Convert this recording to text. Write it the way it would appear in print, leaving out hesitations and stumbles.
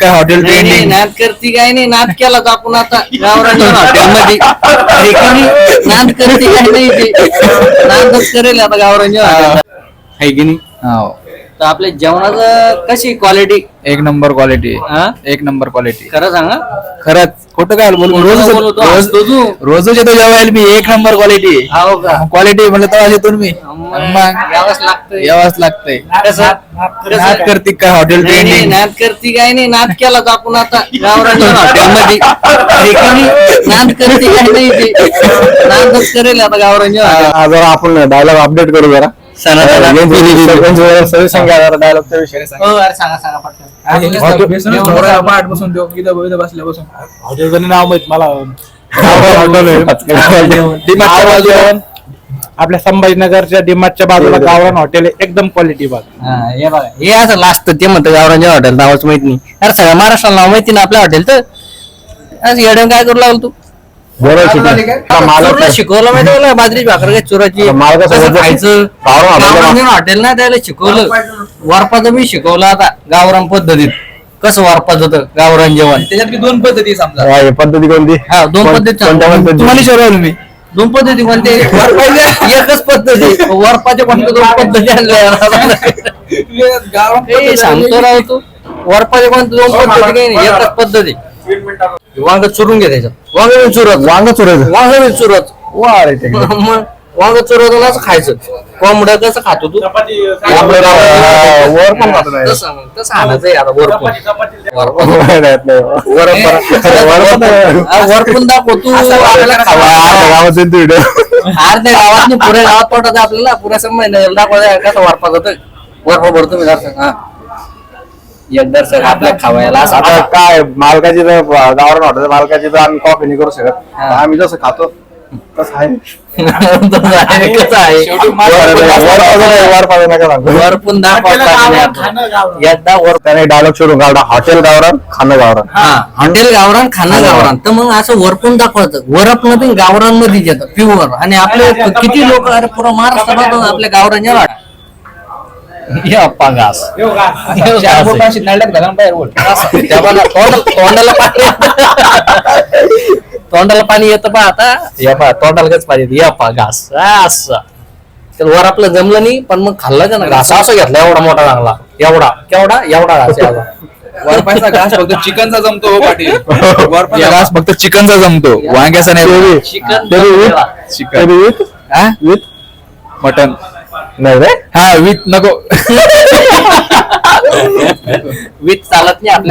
काय hotel trending नाद करती काय नाही, नाद केला तर आपण आता गावरान हॉटेलमध्ये नाद करती काय नाही ते नादच करेल आता गावरान आहे की नाही. हो तर आपल्या जेवणाचं कशी क्वालिटी? एक नंबर क्वालिटी हा एक नंबर क्वालिटी खरं सांगा. खरंच खोटं काय बोलू खोटं बोलतो, हसतो तू. रोजच येतो जेवायला मी एक नंबर क्वालिटी हो का? क्वालिटी म्हणलं तेव्हा येतो मी मग यावंच लागतंय. यावंच लागतंय कसं? नाद करते काय हॉटेल नाही, नाही, ट्रेंडिंग नाद करती काय नाही, नाद केला तर आपण आता गावरान हॉटेलमध्ये नाद करती काय नाही ते नादच करेल आता गावरान हॉटेल. जरा आपण डायलॉग अपडेट करू जरा डायलॉगच्या विषय हो अरे सांगा सांगा पटकन. पाठ बसून देऊ इथं बसल्या बसून हॉटेलचं नाव माहित मला डिमार्टच्या बाजूला. आपल्या संभाजीनगरच्या डिमार्टच्या बाजूला गावरान हॉटेल आहे, एकदम क्वालिटी बाग. हे बघा हे असं लास्ट ते म्हणतं गावरान हॉटेल नावच माहित नाही. अरे सगळ्या महाराष्ट्राला नाव माहिती ना आपल्या हॉटेल तर असं येडून काय करू लागलो तू? चुरला शिकवलं माहिती तुला बाजरी भाकर काय चुराची कसं खायचं. गावरान हॉटेल ना त्याला शिकवलं, वरपाचं मी शिकवलं आता गावरान पद्धतीत कसं वरपाच होतं गावरान जेवण. त्याच्यात दोन पद्धती समजा पद्धती कोणती? हा दोन पद्धती तुम्हाला विचारलं मी दोन पद्धती कोणते? एकच पद्धती वरपाच्या कोणत्या दोन पद्धती आणल्या सांगतो राव तू. वरपाच्या कोणत्या दोन पद्धती काही नाही, एकच पद्धती. वांग चुरून घे त्याच्यात वांग चुरत वांग चुरत मग वांग चुरत खायचं. कोंबड्या कसं खातो तू? वर पण खातो नाही. तसं आणायचंय आता वरपून दाखव तू आपल्याला खावा. अर्ध्या गावात पुऱ्या गावात पडत आपल्याला पुऱ्या समय दाखवायचं कसं वरपात होतं. वरपा भरतो मी दर्शक हा एक दर्शक आपल्या खावायला आता काय मालकाची तर गावरान हॉटेल मालकाची तर आम्ही कॉफी नाही करू शकत. आम्ही जसं खातो तसं आहे. कसं आहे वरपून एकदा वर त्याने डायलॉग शोधून काढला, हॉटेल गावरान खाणं गावरान. हॉटेल गावरान खाणं गावरान. तर मग असं वरपून दाखवायचं. वरप मध्ये गावरान मध्ये येतं प्युअर. आणि आपले किती लोक अरे पुरा महाराष्ट्रात आपल्या गावरान जेवण घास तोंडाला पाणी येतं पा आता या पा तोंडाला कच पाहिजे या पा घास असं. तर वर आपलं जमलं नाही पण मग खाल्लं का ना घास असं घेतला एवढा मोठा चांगला एवढा केवढा एवढा घास यावा. वरपायचा घास फक्त चिकनचा जमतो हो पाटील. वरपायचा घास फक्त चिकनचा जमतो वांग्याचा नाही. चिकन विथ मटन नाही रे. हा विथ नको विथ चालत नाही आपल्या